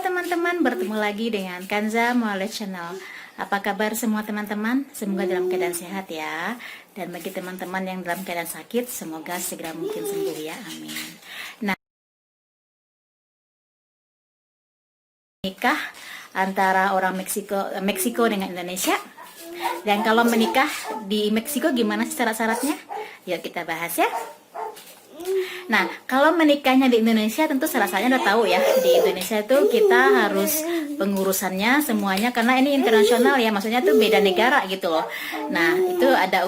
teman-teman, bertemu lagi dengan Kanza Mualaf Channel. Apa kabar semua teman-teman? Semoga dalam keadaan sehat ya. Dan bagi teman-teman yang dalam keadaan sakit, semoga segera mungkin sembuh ya, amin. Nah, nikah antara orang Meksiko dengan Indonesia. Dan kalau menikah di Meksiko gimana sih syarat-syaratnya? Yuk kita bahas ya. Nah, kalau menikahnya di Indonesia tentu syarat-syaratnya udah tahu ya. Di Indonesia itu kita harus pengurusannya semuanya karena ini internasional ya, maksudnya tuh beda negara gitu loh. Nah, itu ada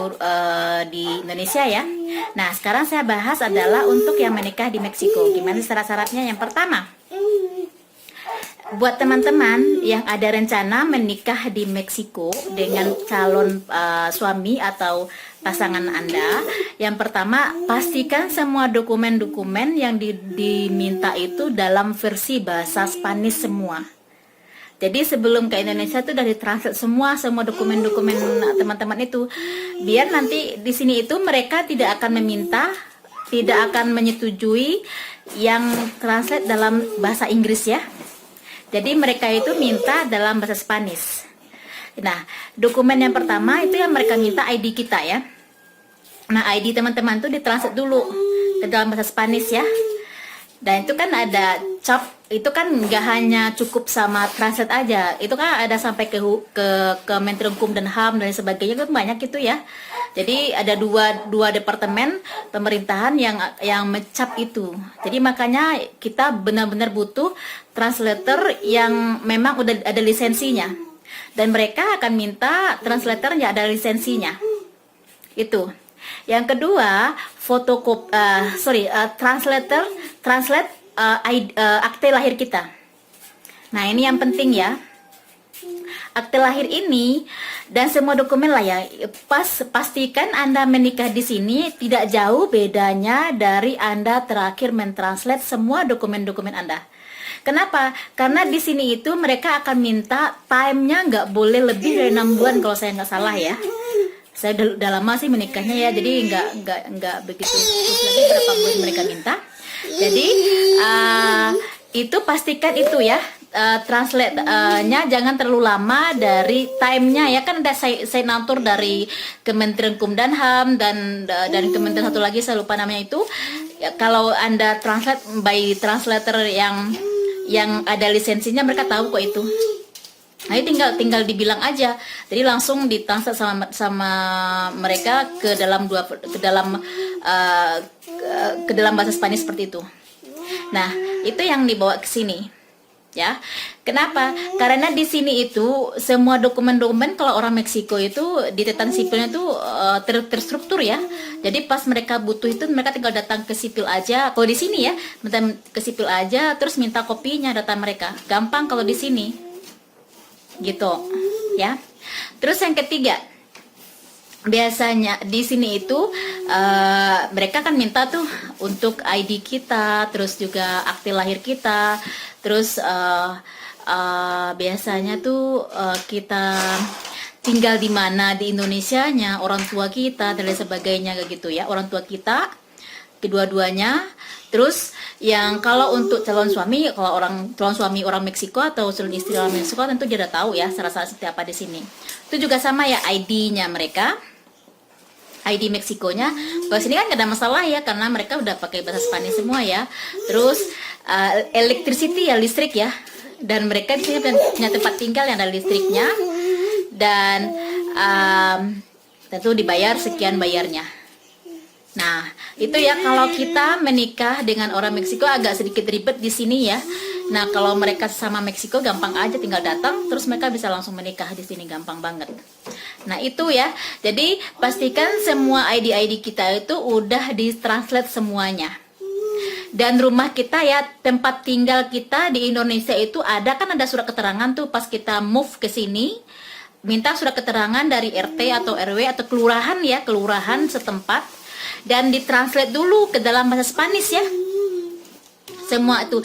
di Indonesia ya. Nah, sekarang saya bahas adalah untuk yang menikah di Meksiko. Gimana syarat-syaratnya? Yang pertama, buat teman-teman yang ada rencana menikah di Meksiko dengan calon suami atau pasangan Anda, yang pertama pastikan semua dokumen-dokumen yang diminta itu dalam versi bahasa Spanish semua. Jadi sebelum ke Indonesia itu udah ditranslate semua dokumen-dokumen teman-teman itu, biar nanti di sini itu mereka tidak akan menyetujui yang translate dalam bahasa Inggris ya. Jadi mereka itu minta dalam bahasa Spanish. Nah, dokumen yang pertama itu yang mereka minta ID kita ya. Nah, ID teman-teman tuh ditranslate dulu ke dalam bahasa Spanish ya. Dan itu kan ada cap, itu kan nggak hanya cukup sama translate aja. Itu kan ada sampai ke Kementerian Hukum dan HAM dan sebagainya, kan banyak itu ya. Jadi ada dua departemen pemerintahan yang mencap itu. Jadi makanya kita benar-benar butuh translator yang memang udah ada lisensinya. Dan mereka akan minta translator yang ada lisensinya. Itu. Yang kedua, translate akte lahir kita. Nah, ini yang penting ya. Akte lahir ini dan semua dokumen lah ya. Pastikan Anda menikah di sini tidak jauh bedanya dari Anda terakhir mentranslate semua dokumen-dokumen Anda. Kenapa? Karena di sini itu mereka akan minta time-nya nggak boleh lebih dari 6 bulan kalau saya nggak salah ya. Saya udah lama sih menikahnya ya, jadi nggak begitu terus lagi berapa bulan mereka minta. Jadi itu pastikan itu ya, translate-nya jangan terlalu lama dari time-nya ya, kan ada saya natur dari Kementerian Hukum dan HAM dan Kementerian satu lagi saya lupa namanya itu. Ya, kalau Anda translate by translator yang ada lisensinya, mereka tahu kok itu. Nah, ini tinggal dibilang aja. Jadi langsung ditranslate sama mereka ke dalam bahasa Spanish seperti itu. Nah, itu yang dibawa ke sini. Ya. Kenapa? Karena di sini itu semua dokumen-dokumen kalau orang Meksiko itu di catatan sipilnya itu terstruktur ya. Jadi pas mereka butuh itu mereka tinggal datang ke sipil aja. Kalau di sini ya, datang ke sipil aja terus minta kopinya data mereka. Gampang kalau di sini. Gitu, ya. Terus yang ketiga, biasanya di sini itu mereka kan minta tuh untuk ID kita, terus juga akte lahir kita, terus biasanya tuh kita tinggal di mana di Indonesianya, orang tua kita dan lain sebagainya kayak gitu ya, orang tua kita kedua-duanya. Terus yang kalau untuk calon suami orang Meksiko atau calon istri orang Meksiko tentu dia udah tahu ya syarat-syarat seperti apa di sini. Itu juga sama ya, ID-nya mereka, ID Meksikonya. Kalau sini kan nggak ada masalah ya karena mereka udah pakai bahasa Spanyol semua ya. Terus electricity ya, listrik ya. Dan mereka di sini punya tempat tinggal yang ada listriknya dan tentu dibayar sekian bayarnya. Nah, itu ya kalau kita menikah dengan orang Meksiko agak sedikit ribet di sini ya. Nah, kalau mereka sama Meksiko gampang aja, tinggal datang terus mereka bisa langsung menikah di sini, gampang banget. Nah, itu ya. Jadi, pastikan semua ID-ID kita itu udah ditranslate semuanya. Dan rumah kita ya, tempat tinggal kita di Indonesia itu ada surat keterangan tuh pas kita move ke sini. Minta surat keterangan dari RT atau RW atau kelurahan ya, kelurahan setempat. Dan ditranslate dulu ke dalam bahasa Spanish ya. Semua itu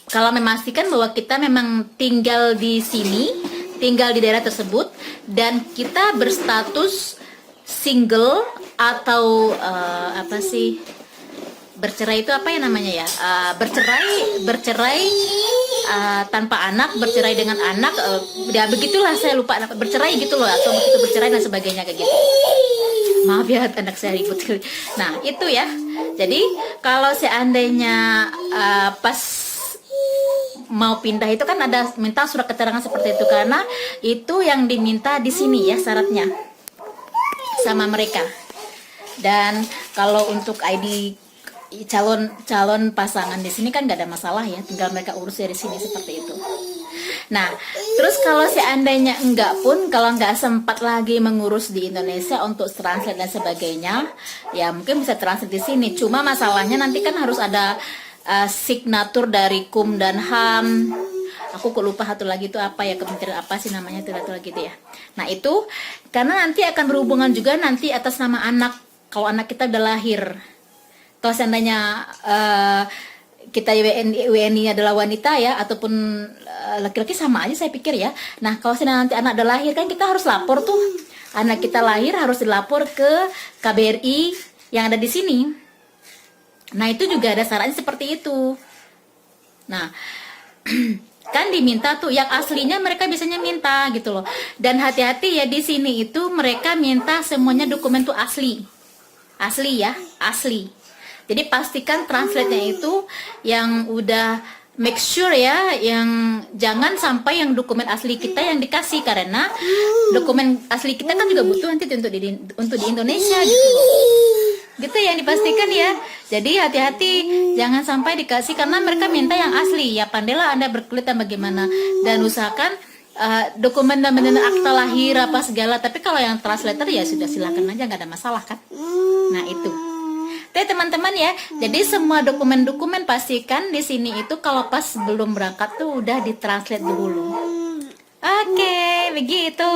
kalau memastikan bahwa kita memang tinggal di sini, tinggal di daerah tersebut dan kita berstatus single atau bercerai itu apa ya namanya ya? Bercerai tanpa anak, bercerai dengan anak, ya begitulah, saya lupa bercerai gitu loh, atau begitu bercerai dan sebagainya kayak gitu. Maaf ya anak saya ribut. Nah itu ya. Jadi kalau seandainya pas mau pindah itu kan ada minta surat keterangan seperti itu, karena itu yang diminta di sini ya syaratnya sama mereka. Dan kalau untuk ID calon pasangan di sini kan nggak ada masalah ya, tinggal mereka urus dari sini seperti itu. Nah, terus kalau seandainya enggak pun, kalau nggak sempat lagi mengurus di Indonesia untuk translate dan sebagainya, ya mungkin bisa translate di sini. Cuma masalahnya nanti kan harus ada signatur dari Kum dan HAM. Aku kok lupa satu lagi itu apa ya, kementerian apa sih namanya, itu lagi gitu ya. Nah itu karena nanti akan berhubungan juga nanti atas nama anak. Kalau anak kita udah lahir, kalau seandainya kita WNI adalah wanita ya, ataupun laki-laki sama aja saya pikir ya. Nah kalau seandainya nanti anak udah lahir kan kita harus lapor tuh, anak kita lahir harus dilapor ke KBRI yang ada di sini. Nah itu juga ada syaratnya seperti itu. Nah kan diminta tuh yang aslinya, mereka biasanya minta gitu loh. Dan hati-hati ya, di sini itu mereka minta semuanya dokumen tuh asli ya, asli. Jadi pastikan translate-nya itu yang udah make sure ya, yang jangan sampai yang dokumen asli kita yang dikasih, karena dokumen asli kita kan juga butuh nanti untuk di Indonesia gitu loh. Gitu yang dipastikan ya. Jadi hati-hati jangan sampai dikasih, karena mereka minta yang asli ya. Pandailah Anda berkelit dan bagaimana, dan usahakan dokumen dan benar akta lahir apa segala. Tapi kalau yang translator ya sudah, silakan aja, nggak ada masalah kan. Nah itu. Tapi teman-teman ya, jadi semua dokumen-dokumen pastikan di sini itu kalau pas belum berangkat tuh udah ditranslate dulu. Oke, begitu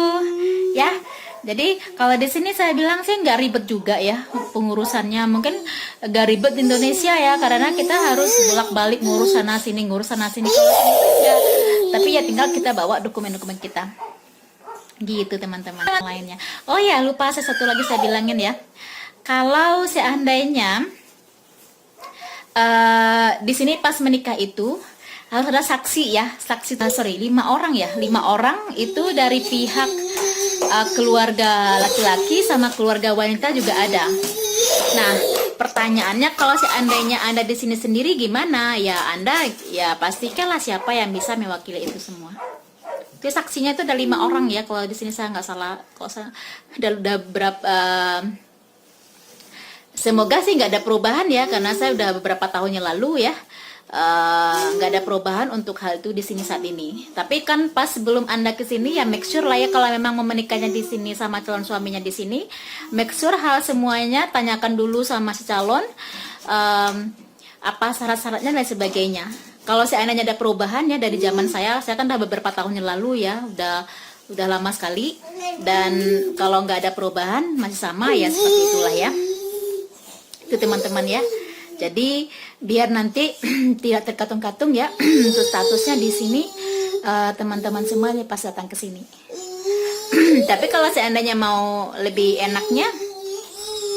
ya. Jadi kalau di sini saya bilang sih nggak ribet juga ya pengurusannya. Mungkin nggak ribet di Indonesia ya, karena kita harus bolak-balik ngurus sana sini. Kalau sini ya, tapi ya tinggal kita bawa dokumen-dokumen kita. Gitu teman-teman lainnya. Oh ya, lupa satu lagi saya bilangin ya. Kalau seandainya di sini pas menikah itu harus ada saksi ya, 5 orang ya, 5 orang itu dari pihak keluarga laki-laki sama keluarga wanita juga ada. Nah, pertanyaannya kalau seandainya Anda di sini sendiri gimana? Ya Anda ya pastikanlah siapa yang bisa mewakili itu semua. Jadi saksinya itu ada 5 orang ya, kalau di sini saya nggak salah. Kalau saya udah berapa semoga sih nggak ada perubahan ya, karena saya udah beberapa tahun yang lalu ya nggak ada perubahan untuk hal itu di sini saat ini. Tapi kan pas sebelum Anda ke sini ya make sure lah ya, kalau memang mau menikahnya di sini sama calon suaminya di sini, make sure hal semuanya tanyakan dulu sama si calon apa syarat-syaratnya dan sebagainya. Kalau seandainya ada perubahan ya dari zaman saya kan udah beberapa tahun yang lalu ya, udah lama sekali, dan kalau nggak ada perubahan masih sama ya, seperti itulah ya. Itu teman-teman ya. Jadi biar nanti tidak terkatung-katung ya untuk statusnya di sini, teman-teman semua nih pas datang ke sini. Tapi kalau seandainya mau lebih enaknya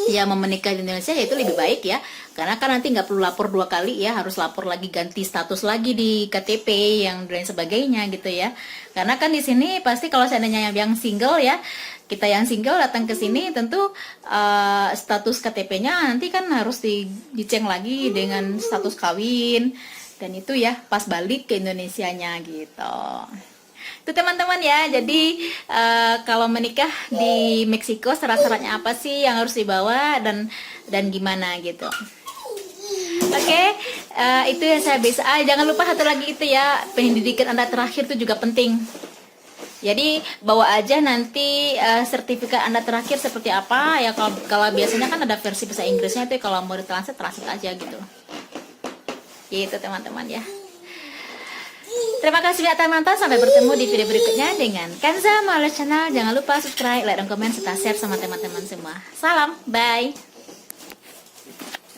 ya mau menikah di Indonesia, ya itu lebih baik ya, karena kan nanti nggak perlu lapor 2 kali ya, harus lapor lagi, ganti status lagi di KTP yang dan sebagainya gitu ya. Karena kan di sini pasti kalau seandainya yang single ya, kita yang single datang ke sini tentu status KTP-nya nanti kan harus dicek lagi dengan status kawin, dan itu ya pas balik ke Indonesianya gitu. Itu teman-teman ya. Jadi kalau menikah di Meksiko syarat-syaratnya apa sih yang harus dibawa dan gimana gitu. Oke, itu yang saya bisa. Jangan lupa satu lagi itu ya, pendidikan Anda terakhir itu juga penting. Jadi bawa aja nanti sertifikat Anda terakhir seperti apa ya. Kalau biasanya kan ada versi bahasa Inggrisnya, itu kalau mau ditranslate aja gitu. Gitu teman-teman ya. Terima kasih ya teman-teman, sampai bertemu di video berikutnya dengan Kanza Malas Channel. Jangan lupa subscribe, like, dan komen serta share sama teman-teman semua. Salam, bye.